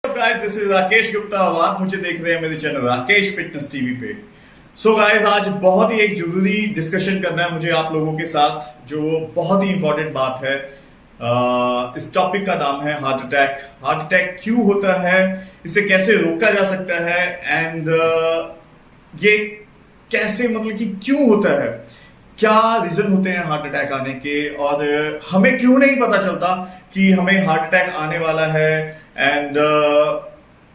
Guys, this is Rakesh Gupta और आप मुझे देख रहे हैं मेरे चैनल राकेश फिटनेस टीवी पे। सो गाइस, आज बहुत ही एक जरूरी डिस्कशन करना है मुझे आप लोगों के साथ, जो बहुत ही इंपॉर्टेंट बात है। इस टॉपिक का नाम है हार्ट अटैक। हार्ट अटैक क्यों होता है, इसे कैसे रोका जा सकता है, एंड ये कैसे, मतलब कि क्यों होता है, क्या रीजन होते हैं हार्ट अटैक आने के, और हमें क्यों नहीं पता चलता कि हमें हार्ट अटैक आने वाला है। एंड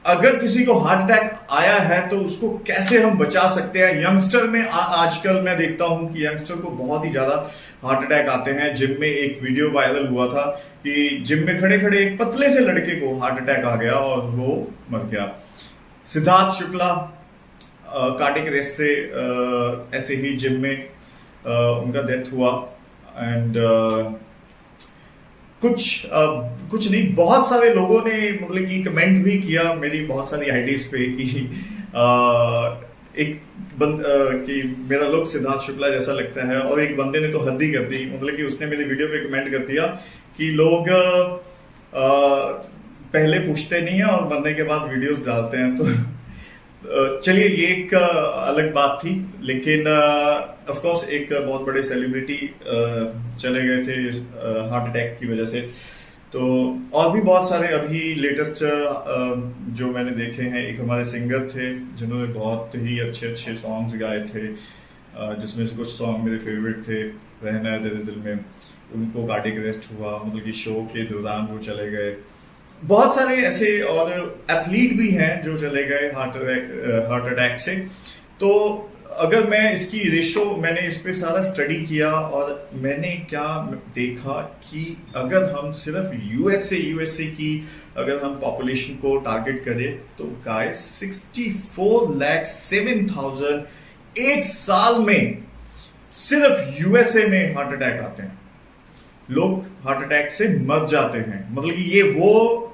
अगर किसी को हार्ट अटैक आया है तो उसको कैसे हम बचा सकते हैं। यंगस्टर में आजकल मैं देखता हूं कि यंगस्टर को बहुत ही ज्यादा हार्ट अटैक आते हैं। जिम में एक वीडियो वायरल हुआ था कि जिम में खड़े खड़े एक पतले से लड़के को हार्ट अटैक आ गया और वो मर गया। सिद्धार्थ शुक्ला कार्डियक अरेस्ट से ऐसे ही जिम में उनका डेथ हुआ। एंड कुछ नहीं, बहुत सारे लोगों ने मतलब कि कमेंट भी किया मेरी बहुत सारी आईडीज पे कि कि मेरा लुक सिद्धार्थ शुक्ला जैसा लगता है। और एक बंदे ने तो हद ही कर दी, मतलब कि उसने मेरी वीडियो पे कमेंट कर दिया कि लोग पहले पूछते नहीं है और मरने के बाद वीडियोस डालते हैं। तो चलिए, ये एक अलग बात थी, लेकिन ऑफ कोर्स एक बहुत बड़े सेलिब्रिटी चले गए थे हार्ट अटैक की वजह से। तो और भी बहुत सारे अभी लेटेस्ट जो मैंने देखे हैं, एक हमारे सिंगर थे जिन्होंने बहुत ही अच्छे अच्छे सॉन्ग्स गाए थे, जिसमें से कुछ सॉन्ग मेरे फेवरेट थे। रहना है तेरे दिल में, उनको कार्डियक अरेस्ट हुआ, मतलब कि शो के दौरान वो चले गए। बहुत सारे ऐसे और एथलीट भी हैं जो चले गए हार्ट अटैक से। तो अगर मैं इसकी रेशो, मैंने इस पे सारा स्टडी किया और मैंने क्या देखा कि अगर हम सिर्फ यूएसए की अगर हम पॉपुलेशन को टारगेट करें तो गाइस 64,07,000 एक साल में सिर्फ यूएसए में हार्ट अटैक आते हैं। लोग हार्ट अटैक से मर जाते हैं। मतलब कि ये वो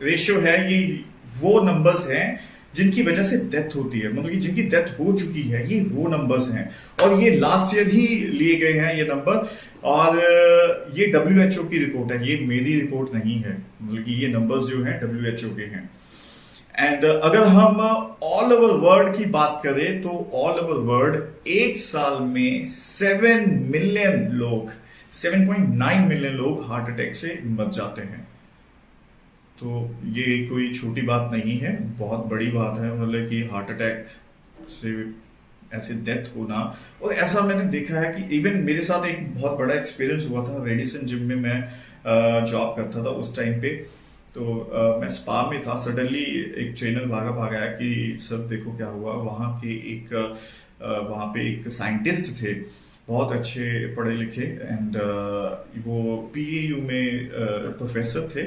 रेशियो है, ये वो नंबर्स हैं जिनकी वजह से डेथ होती है, मतलब कि जिनकी डेथ हो चुकी है, ये वो नंबर्स हैं। और ये लास्ट ईयर ही लिए गए हैं ये नंबर, और ये WHO की रिपोर्ट है, ये मेरी रिपोर्ट नहीं है। मतलब कि ये नंबर्स जो हैं WHO के हैं। एंड अगर हम ऑल ओवर वर्ल्ड की बात करें तो ऑल ओवर वर्ल्ड एक साल में 7.9 मिलियन लोग हार्ट अटैक से मर जाते हैं। तो ये कोई छोटी बात नहीं है, बहुत बड़ी बात है। मतलब कि हार्ट अटैक से ऐसे डेथ होना, और ऐसा मैंने देखा है कि इवन मेरे साथ एक बहुत बड़ा एक्सपीरियंस हुआ था। रेडिसन जिम में मैं जॉब करता था उस टाइम पे। तो मैं स्पा में था, सडनली एक ट्रेनर भागा आया कि सर देखो क्या हुआ। वहाँ पे एक साइंटिस्ट थे, बहुत अच्छे पढ़े लिखे, एंड वो PAU में प्रोफेसर थे।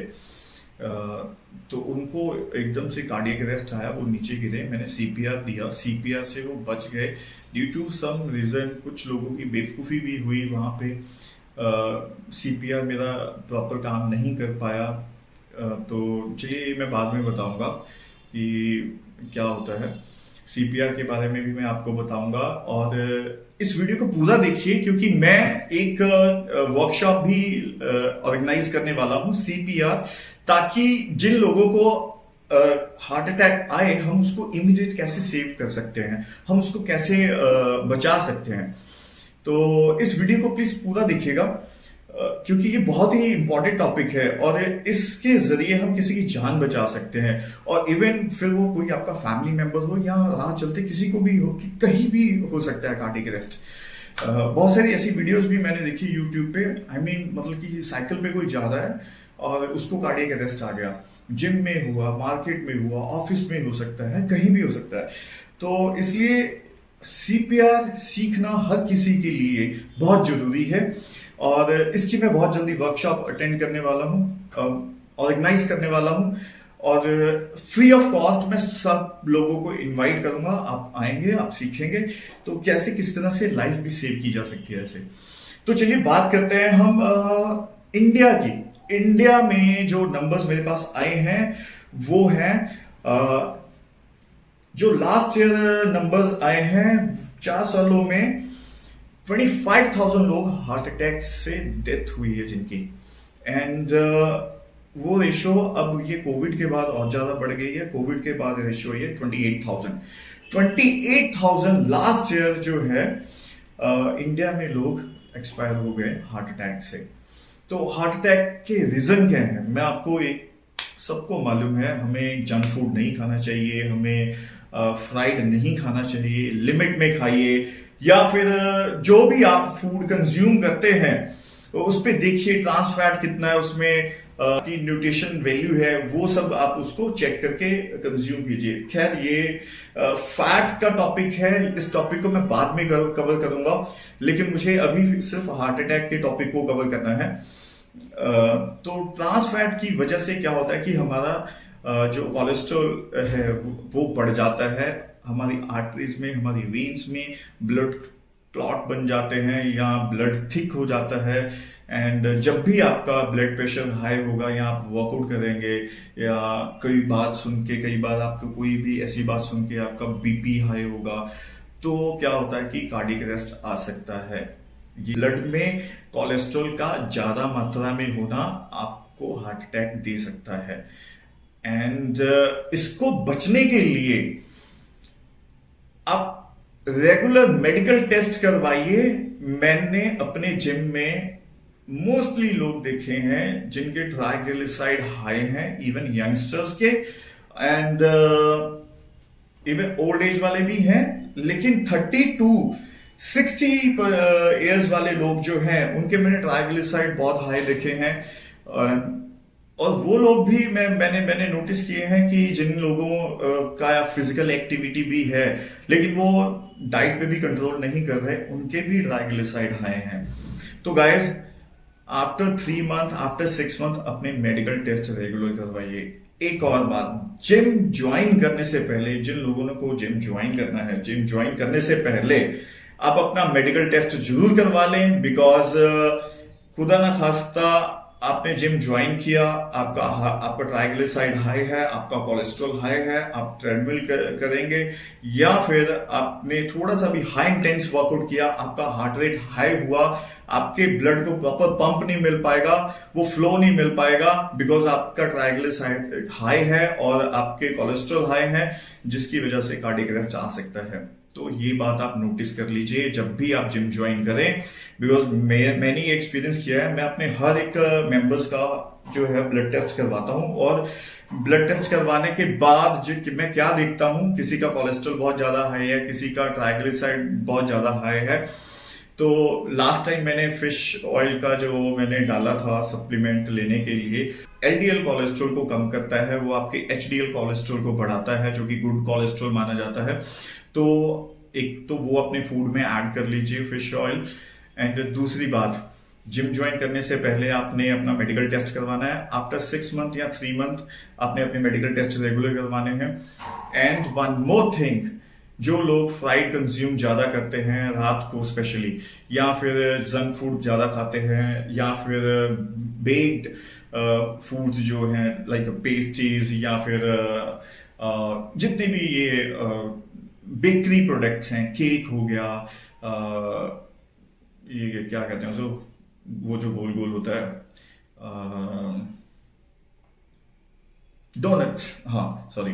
तो उनको एकदम से कार्डियक अरेस्ट आया, वो नीचे गिरे। मैंने CPR दिया, CPR से वो बच गए। ड्यू टू सम रीजन कुछ लोगों की बेवकूफ़ी भी हुई वहाँ पे। CPR मेरा प्रॉपर काम नहीं कर पाया। तो चलिए, मैं बाद में बताऊंगा कि क्या होता है। CPR के बारे में भी मैं आपको बताऊंगा। और इस वीडियो को पूरा देखिए, क्योंकि मैं एक वर्कशॉप भी ऑर्गेनाइज करने वाला हूं CPR, ताकि जिन लोगों को हार्ट अटैक आए, हम उसको इमीडिएट कैसे सेव कर सकते हैं, हम उसको कैसे बचा सकते हैं। तो इस वीडियो को प्लीज पूरा देखिएगा, क्योंकि ये बहुत ही इंपॉर्टेंट टॉपिक है और इसके जरिए हम किसी की जान बचा सकते हैं। और इवन फिर वो कोई आपका फैमिली मेंबर हो या राह चलते किसी को भी हो, कि कहीं भी हो सकता है कार्डियक अरेस्ट। बहुत सारी ऐसी वीडियोस भी मैंने देखी यूट्यूब पे। मतलब कि साइकिल पे कोई जा रहा है और उसको कार्डियक अरेस्ट आ गया। जिम में हुआ, मार्केट में हुआ, ऑफिस में हो सकता है, कहीं भी हो सकता है। तो इसलिए CPR सीखना हर किसी के लिए बहुत जरूरी है। और इसकी मैं बहुत जल्दी वर्कशॉप अटेंड करने वाला हूँ, ऑर्गेनाइज करने वाला हूँ, और फ्री ऑफ कॉस्ट मैं सब लोगों को इनवाइट करूंगा। आप आएंगे, आप सीखेंगे तो कैसे किस तरह से लाइफ भी सेव की जा सकती है ऐसे। तो चलिए बात करते हैं हम इंडिया की। इंडिया में जो नंबर्स मेरे पास आए हैं वो हैं, जो लास्ट ईयर नंबर्स आए हैं 4 सालों में 25,000 लोग हार्ट अटैक से डेथ हुई है जिनकी। एंड वो रेशो अब ये कोविड के बाद और ज्यादा बढ़ गई है। कोविड के बाद रेशो ये 28,000 लास्ट ईयर जो है इंडिया में लोग एक्सपायर हो गए हार्ट अटैक से। तो हार्ट अटैक के रीजन क्या है, मैं आपको एक, सबको मालूम है हमें जंक फूड नहीं खाना चाहिए, हमें फ्राइड नहीं खाना चाहिए, लिमिट में खाइए, या फिर जो भी आप फूड कंज्यूम करते हैं तो उस पे देखिए ट्रांस फैट कितना है उसमें, की न्यूट्रिशन वैल्यू है, वो सब आप उसको चेक करके कंज्यूम कीजिए। खैर ये फैट का टॉपिक है, इस टॉपिक को मैं बाद में कवर करूंगा, लेकिन मुझे अभी सिर्फ हार्ट अटैक के टॉपिक को कवर करना है। तो ट्रांस फैट की वजह से क्या होता है कि हमारा जो कोलेस्ट्रॉल है वो बढ़ जाता है, हमारी आर्टरीज में, हमारी वेन्स में ब्लड क्लॉट बन जाते हैं या ब्लड थिक हो जाता है। एंड जब भी आपका ब्लड प्रेशर हाई होगा या आप वर्कआउट करेंगे या कई बार आपको कोई भी ऐसी बात सुन के आपका बीपी हाई होगा, तो क्या होता है कि कार्डियक अरेस्ट आ सकता है। ये ब्लड में कोलेस्ट्रॉल का ज्यादा मात्रा में होना आपको हार्ट अटैक दे सकता है। एंड इसको बचने के लिए आप रेगुलर मेडिकल टेस्ट करवाइए। मैंने अपने जिम में मोस्टली लोग देखे हैं जिनके ट्राइग्लिसराइड हाई हैं, इवन यंगस्टर्स के, एंड इवन ओल्ड एज वाले भी हैं, लेकिन 30 टू 60 इयर्स वाले लोग जो हैं उनके मैंने ट्राइग्लिसराइड बहुत हाई देखे हैं। और वो लोग भी मैंने नोटिस किए हैं कि जिन लोगों का फिजिकल एक्टिविटी भी है लेकिन वो डाइट पे भी कंट्रोल नहीं कर रहे, उनके भी ट्राइग्लिसराइड हाई हैं। तो guys, after 3 month, after 6 month अपने मेडिकल टेस्ट रेगुलर करवाइए। एक और बात, जिम ज्वाइन करने से पहले, जिन लोगों को जिम ज्वाइन करना है, जिम ज्वाइन करने से पहले आप अपना मेडिकल टेस्ट जरूर करवा लें, बिकॉज खुदा ना खास्ता आपने जिम ज्वाइन किया, आपका ट्राइग्लिसराइड हाई है, आपका कोलेस्ट्रॉल हाई है, आप ट्रेडमिल करेंगे या फिर आपने थोड़ा सा भी हाई इंटेंस वर्कआउट किया, आपका हार्ट रेट हाई हुआ, आपके ब्लड को प्रॉपर पंप नहीं मिल पाएगा, वो फ्लो नहीं मिल पाएगा, बिकॉज आपका ट्राइग्लिसराइड हाई है और आपके कोलेस्ट्रॉल हाई है, जिसकी वजह से कार्डियक अरेस्ट आ सकता है। तो ये बात आप नोटिस कर लीजिए जब भी आप जिम ज्वाइन करें, बिकॉज मैंने ये एक्सपीरियंस किया है। मैं अपने हर एक मेंबर्स का जो है ब्लड टेस्ट करवाता हूं, और ब्लड टेस्ट करवाने के बाद मैं क्या देखता हूं, किसी का कोलेस्ट्रॉल बहुत ज्यादा हाई है, किसी का ट्राइग्लिसराइड बहुत ज्यादा हाई है। तो लास्ट टाइम मैंने फिश ऑयल का जो मैंने डाला था सप्लीमेंट लेने के लिए, एलडीएल कोलेस्ट्रॉल को कम करता है, वो आपके एचडीएल कोलेस्ट्रॉल को बढ़ाता है, जो कि गुड कोलेस्ट्रॉल माना जाता है। तो एक तो वो अपने फूड में ऐड कर लीजिए फिश ऑयल। एंड दूसरी बात, जिम ज्वाइन करने से पहले आपने अपना मेडिकल टेस्ट करवाना है। आफ्टर 6 मंथ या 3 मंथ आपने अपने मेडिकल टेस्ट रेगुलर करवाने हैं। एंड वन मोर थिंग, जो लोग फ्राइड कंज्यूम ज्यादा करते हैं रात को स्पेशली, या फिर जंक फूड ज्यादा खाते हैं, या फिर बेक्ड फूड्स जो हैं लाइक पेस्ट्रीज, या फिर जितने भी ये बेकरी प्रोडक्ट्स हैं, केक हो गया, ये क्या कहते हैं उसको, वो जो गोल गोल होता है, डोनट्स, हाँ सॉरी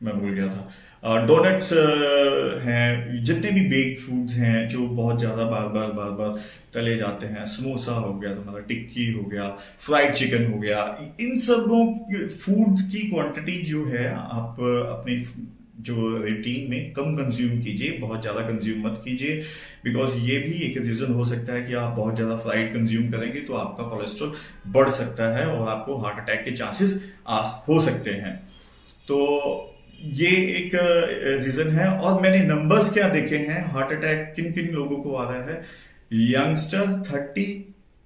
मैं भूल गया था, डोनट्स हैं, जितने भी बेक्ड फूड्स हैं जो बहुत ज्यादा बार बार तले जाते हैं, समोसा हो गया, तुम्हारा टिक्की हो गया, फ्राइड चिकन हो गया, इन सबों फूड्स की क्वांटिटी जो है आप अपने जो रूटीन में कम कंज्यूम कीजिए, बहुत ज्यादा कंज्यूम मत कीजिए, बिकॉज ये भी एक रीजन हो सकता है कि आप बहुत ज्यादा फ्राइड कंज्यूम करेंगे तो आपका कोलेस्ट्रॉल बढ़ सकता है और आपको हार्ट अटैक के चांसेस हो सकते हैं। तो ये एक रीजन है। और मैंने नंबर्स क्या देखे हैं, हार्ट अटैक किन किन लोगों को आ रहा है, यंगस्टर 30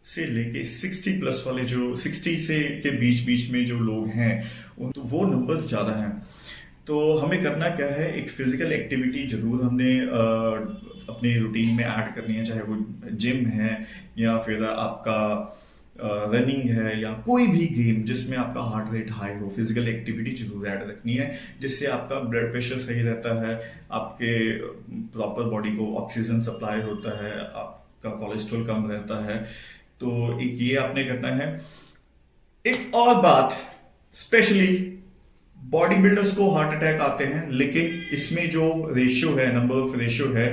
से लेके 60 प्लस वाले, जो 60 से के बीच में जो लोग हैं, तो वो नंबर्स ज्यादा हैं। तो हमें करना क्या है, एक फिजिकल एक्टिविटी जरूर हमने अपने रूटीन में ऐड करनी है, चाहे वो जिम है या फिर आपका रनिंग है या कोई भी गेम जिसमें आपका हार्ट रेट हाई हो, फिजिकल एक्टिविटी जरूर ऐड रखनी है, जिससे आपका ब्लड प्रेशर सही रहता है, आपके प्रॉपर बॉडी को ऑक्सीजन सप्लाई होता है, आपका कोलेस्ट्रॉल कम रहता है। तो एक ये आपने करना है। एक और बात, स्पेशली बॉडी बिल्डर्स को हार्ट अटैक आते हैं, लेकिन इसमें जो रेशियो है, नंबर ऑफ रेशियो है,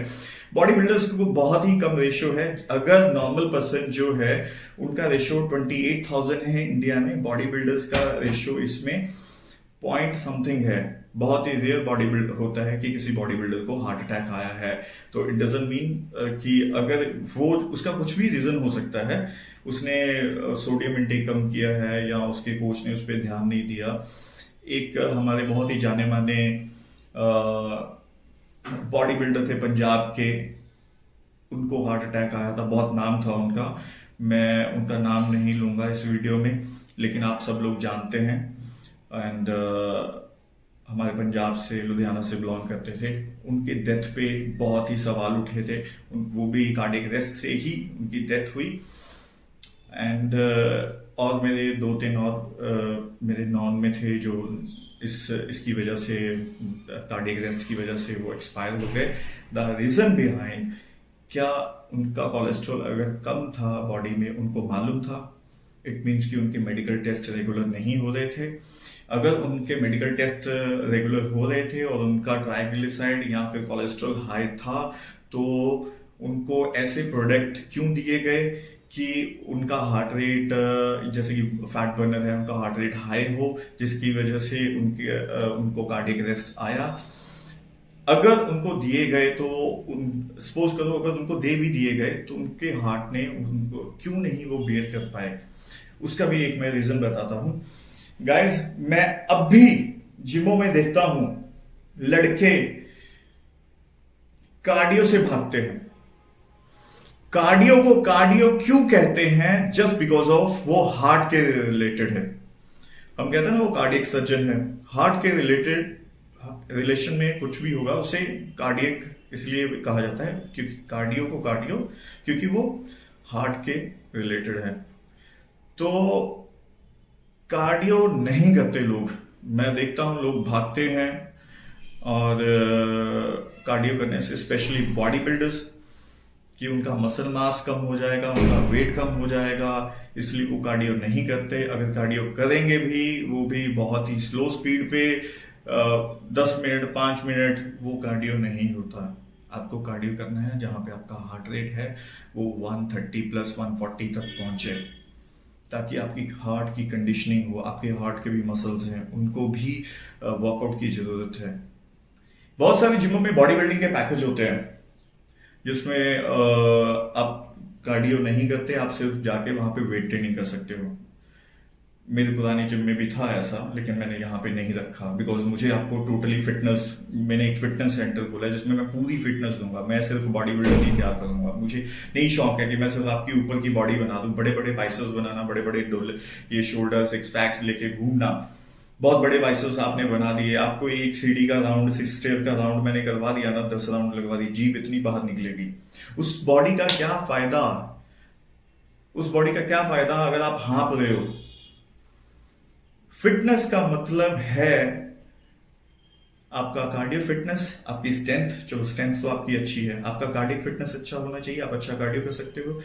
बॉडी बिल्डर्स को बहुत ही कम रेशियो है। अगर नॉर्मल पर्सन जो है उनका रेशियो 28,000 है इंडिया में, बॉडी बिल्डर्स का रेशियो इसमें पॉइंट समथिंग है। बहुत ही रेयर बॉडी बिल्ड होता है कि किसी बॉडी बिल्डर को हार्ट अटैक आया है। तो इट डजंट मीन कि अगर वो, उसका कुछ भी रीजन हो सकता है, उसने सोडियम इंटेक कम किया है या उसके कोच ने उस पर ध्यान नहीं दिया। एक हमारे बहुत ही जाने माने बॉडी बिल्डर थे पंजाब के, उनको हार्ट अटैक आया था, बहुत नाम था उनका, मैं उनका नाम नहीं लूंगा इस वीडियो में, लेकिन आप सब लोग जानते हैं। एंड हमारे पंजाब से, लुधियाना से बिलोंग करते थे। उनके डेथ पे बहुत ही सवाल उठे थे, वो भी कार्डियक अरेस्ट से ही उनकी डेथ हुई। एंड और मेरे 2-3 और मेरे नॉन में थे जो इसकी वजह से, कार्डियक अरेस्ट की वजह से वो एक्सपायर हो गए। द रीजन बिहाइंड, क्या उनका कोलेस्ट्रॉल अगर कम था बॉडी में, उनको मालूम था। इट मीन्स कि उनके मेडिकल टेस्ट रेगुलर नहीं हो रहे थे। अगर उनके मेडिकल टेस्ट रेगुलर हो रहे थे और उनका ट्राइग्लिसराइड या फिर कोलेस्ट्रॉल हाई था, तो उनको ऐसे प्रोडक्ट क्यों दिए गए कि उनका हार्ट रेट, जैसे कि फैट बर्नर है, उनका हार्ट रेट हाई हो, जिसकी वजह से उनको कार्डियक अरेस्ट आया। अगर उनको दिए गए तो सपोज करो अगर उनको दे भी दिए गए तो उनके हार्ट ने उनको क्यों नहीं वो बेयर कर पाए, उसका भी एक मैं रीजन बताता हूं। गाइस, मैं अब भी जिमों में देखता हूं लड़के कार्डियो से भागते हैं। कार्डियो को कार्डियो क्यों कहते हैं? जस्ट बिकॉज ऑफ वो हार्ट के रिलेटेड है। हम कहते हैं ना वो कार्डियक सर्जन है, हार्ट के रिलेटेड रिलेशन में कुछ भी होगा उसे कार्डियक इसलिए कहा जाता है, क्योंकि कार्डियो को कार्डियो, क्योंकि वो हार्ट के रिलेटेड है। तो कार्डियो नहीं करते लोग, मैं देखता हूं लोग भागते हैं, और कार्डियो करने से स्पेशली बॉडी बिल्डर्स, कि उनका मसल मास कम हो जाएगा, उनका वेट कम हो जाएगा, इसलिए वो कार्डियो नहीं करते। अगर कार्डियो करेंगे भी, वो भी बहुत ही स्लो स्पीड पे, 10 मिनट 5 मिनट, वो कार्डियो नहीं होता। आपको कार्डियो करना है जहां पे आपका हार्ट रेट है वो 130 प्लस 140 तक पहुंचे, ताकि आपकी हार्ट की कंडीशनिंग हो। आपके हार्ट के भी मसल्स हैं, उनको भी वर्कआउट की जरूरत है। बहुत सारी जिमों में बॉडी बिल्डिंग के पैकेज होते हैं जिसमें आप कार्डियो नहीं करते, आप सिर्फ जाके वहां पे वेट ट्रेनिंग कर सकते हो। मेरे पुरानी जिम में भी था ऐसा, लेकिन मैंने यहाँ पे नहीं रखा, बिकॉज मुझे आपको टोटली फिटनेस, मैंने एक फिटनेस सेंटर खोला है जिसमें मैं पूरी फिटनेस दूंगा। मैं सिर्फ बॉडी बिल्डर नहीं तैयार करूंगा, मुझे नहीं शौक है कि मैं सिर्फ आपकी ऊपर की बॉडी बना दूं, बड़े बड़े बाइसेप्स बनाना, बड़े बड़े ये शोल्डर 6 पैक्स लेके घूमना। बहुत बड़े बाइसेप्स आपने बना दिए, आपको एक सीढ़ी का राउंड, 6 स्टेयर का राउंड मैंने करवा दिया ना, 10 राउंड लगवा दी, जीप इतनी बाहर निकलेगी। उस बॉडी का क्या फायदा? उस बॉडी का क्या फायदा अगर आप हाँप रहे हो? फिटनेस का मतलब है आपका कार्डियो फिटनेस, आपकी स्ट्रेंथ, जो स्ट्रेंथ तो आपकी अच्छी है, आपका कार्डियक फिटनेस अच्छा होना चाहिए, आप अच्छा कार्डियो कर सकते हो,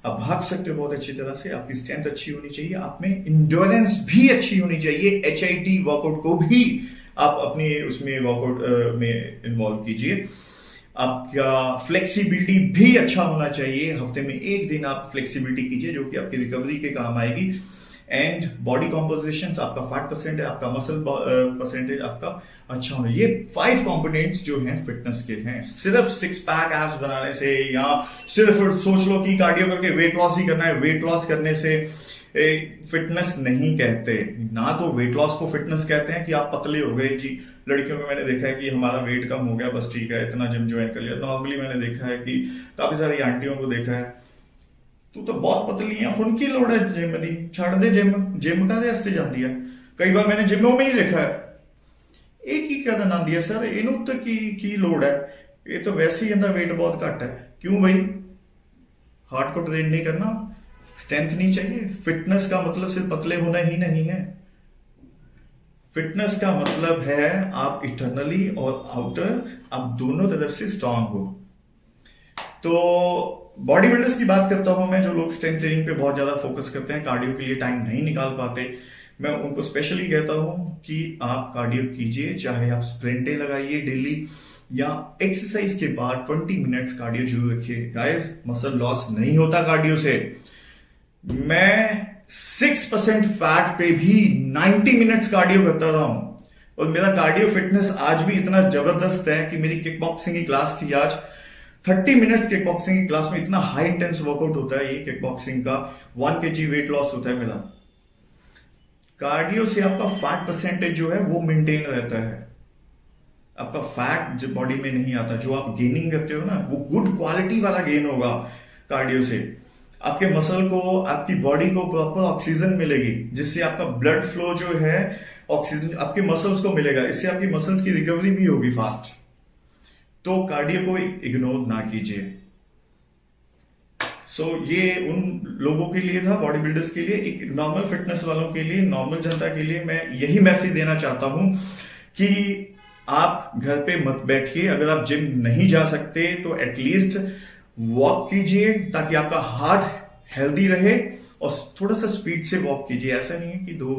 आप भाग सकते हो बहुत अच्छी तरह से, आपकी स्ट्रेंथ अच्छी होनी चाहिए, आप में इंड्योरेंस भी अच्छी होनी चाहिए। HIIT वर्कआउट को भी आप अपनी उसमें वर्कआउट में इन्वॉल्व कीजिए। आपका फ्लेक्सिबिलिटी भी अच्छा होना चाहिए, हफ्ते में 1 दिन आप फ्लेक्सिबिलिटी कीजिए जो कि आपकी रिकवरी के काम आएगी। एंड बॉडी कॉम्पोजिशन, आपका फैट परसेंटेज, आपका मसल परसेंटेज आपका अच्छा होना, ये 5 कंपोनेंट्स जो हैं फिटनेस के हैं। सिर्फ 6 पैक एब्स बनाने से, या सिर्फ सोच लो कि कार्डियो करके वेट लॉस ही करना है, वेट लॉस करने से फिटनेस नहीं कहते ना। तो वेट लॉस को फिटनेस कहते हैं कि आप पतले हो गए जी। लड़कियों में मैंने देखा है कि हमारा वेट कम हो गया, बस ठीक है, इतना जिम ज्वाइन कर लिया। नॉर्मली मैंने देखा है कि काफी सारी आंटियों को देखा है, तू तो बहुत पतली है, ਹੁਣ ਕੀ ਲੋੜ ਹੈ ਜਿਮ ਦੀ, ਛੱਡ ਦੇ ਜਿਮ ਕਾਹਦੇ ਵਾਸਤੇ ਜਾਂਦੀ ਹੈ। ਕਈ ਵਾਰ मैंने जिमों में ही देखा है, ਇਹ ਕੀ ਕਰਨ ਆਉਂਦੀ ਹੈ ਸਰ, ਇਹਨੂੰ ਤਾਂ ਕੀ ਲੋੜ है, ਇਹ ਤਾਂ वैसे ही ਇਹਦਾ वेट बहुत घट है। क्यों भाई? हार्ट को ट्रेन नहीं करना, स्ट्रेंथ नहीं चाहिए। फिटनेस का मतलब सिर्फ पतले होना ही नहीं है। फिटनेस का मतलब है आप इंटरनली और आउटर, आप दोनों तरफ से स्ट्रांग हो। तो बॉडी बिल्डर्स की बात करता हूं मैं, जो लोग स्ट्रेंथ ट्रेनिंग पे बहुत ज्यादा फोकस करते हैं, कार्डियो के लिए टाइम नहीं निकाल पाते, मैं उनको स्पेशली कहता हूं कि आप कार्डियो कीजिए, चाहे आप स्प्रिंटे लगाइए डेली या एक्सरसाइज के बाद 20 मिनट्स कार्डियो जरूर रखिए। गाइस, मसल लॉस नहीं होता कार्डियो से। मैं 6% फैट पे भी 90 मिनट्स कार्डियो करता रहा हूं, और मेरा कार्डियो फिटनेस आज भी इतना जबरदस्त है कि मेरी किक बॉक्सिंग की क्लास थी आज, 30 मिनट्स किक बॉक्सिंग की क्लास में इतना हाई इंटेंस वर्कआउट होता है ये किक बॉक्सिंग का, 1 kg वेट लॉस होता है मेरा। कार्डियो से आपका फैट परसेंटेज जो है वो मेंटेन रहता है, आपका फैट जो बॉडी में नहीं आता, जो आप गेनिंग करते हो ना वो गुड क्वालिटी वाला गेन होगा कार्डियो से। आपके मसल को, आपकी बॉडी को प्रॉपर ऑक्सीजन मिलेगी, जिससे आपका ब्लड फ्लो जो है ऑक्सीजन आपके मसल्स को मिलेगा, इससे आपकी मसल्स की रिकवरी भी होगी फास्ट। तो कार्डियो को इग्नोर ना कीजिए। सो ये उन लोगों के लिए था, बॉडी बिल्डर्स के लिए, एक नॉर्मल फिटनेस वालों के लिए, नॉर्मल जनता के लिए मैं यही मैसेज देना चाहता हूं कि आप घर पे मत बैठिए। अगर आप जिम नहीं जा सकते तो एटलीस्ट वॉक कीजिए, ताकि आपका हार्ट हेल्दी रहे, और थोड़ा सा स्पीड से वॉक कीजिए। ऐसा नहीं है कि दो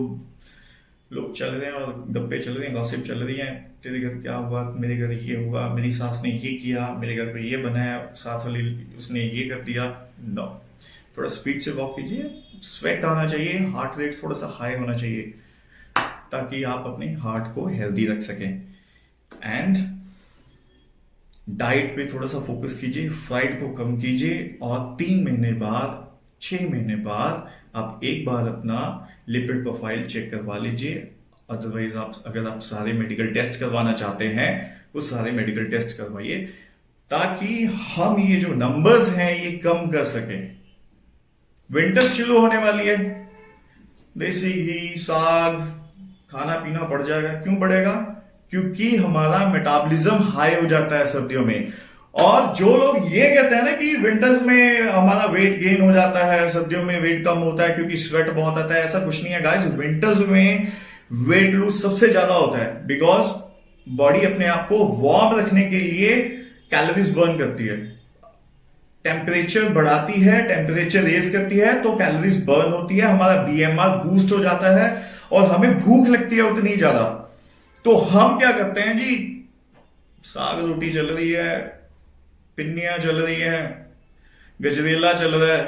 लोग चल रहे हैं और गप्पे चल रहे हैं, गॉसिप चल रही है, तेरे घर क्या हुआ, मेरे घर ये हुआ, मेरी सास ने ये किया, मेरे घर पे ये बना है, साथ वाली उसने ये कर दिया। नो, थोड़ा स्पीड से वॉक कीजिए, स्वेट आना चाहिए, हार्ट रेट थोड़ा सा हाई होना चाहिए, ताकि आप अपने हार्ट को हेल्दी रख सकें। एंड डाइट पे थोड़ा सा फोकस कीजिए, फ्राइड को कम कीजिए, और 3 महीने बाद, 6 महीने बाद आप एक बार अपना लिपिड प्रोफाइल चेक करवा लीजिए। अदरवाइज अगर आप सारे मेडिकल टेस्ट करवाना चाहते हैं, वो सारे मेडिकल टेस्ट करवाइए, ताकि हम ये जो नंबर्स हैं ये कम कर सकें। विंटर शुरू होने वाली है, देसी घी, साग खाना पीना बढ़ जाएगा। क्यों बढ़ेगा? क्योंकि हमारा मेटाबॉलिज्म हाई हो जाता है सर्दियों में। और जो लोग ये कहते हैं ना कि विंटर्स में हमारा वेट गेन हो जाता है, सर्दियों में वेट कम होता है क्योंकि स्वेट बहुत आता है, ऐसा कुछ नहीं है गाइस। विंटर्स में वेट लूज सबसे ज्यादा होता है, बिकॉज बॉडी अपने आप को वार्म रखने के लिए कैलोरीज बर्न करती है, टेम्परेचर बढ़ाती है, टेम्परेचर रेज करती है, तो कैलोरीज बर्न होती है, हमारा बीएमआर बूस्ट हो जाता है, और हमें भूख लगती है उतनी ज्यादा। तो हम क्या करते हैं जी, साग रोटी चल रही है, पिन्नियां चल रही है, गजरेला चल रहा है,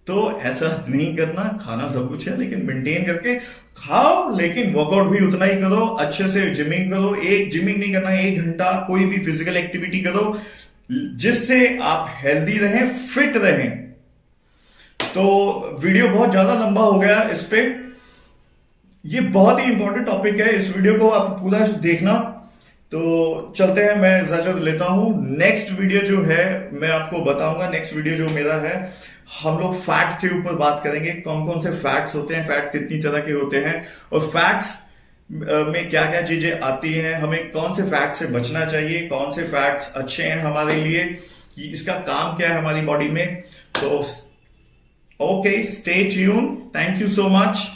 तो ऐसा नहीं करना। खाना सब कुछ है, लेकिन मेंटेन करके खाओ, लेकिन वर्कआउट भी उतना ही करो, अच्छे से जिमिंग करो। एक जिमिंग नहीं करना, 1 घंटा कोई भी फिजिकल एक्टिविटी करो, जिससे आप हेल्दी रहें, फिट रहें। तो वीडियो बहुत ज्यादा लंबा हो गया इस पे, ये बहुत ही इंपॉर्टेंट टॉपिक है, इस वीडियो को आप पूरा देखना। तो चलते हैं, मैं इजाजत लेता हूं। नेक्स्ट वीडियो जो है मैं आपको बताऊंगा, नेक्स्ट वीडियो जो मेरा है, हम लोग फैट्स के ऊपर बात करेंगे, कौन कौन से फैट्स होते हैं, फैट कितनी तरह के होते हैं, और फैट्स में क्या क्या चीजें आती हैं, हमें कौन से फैट से बचना चाहिए, कौन से फैट्स अच्छे हैं हमारे लिए, इसका काम क्या है हमारी बॉडी में। तो okay, stay tune, thank you so much.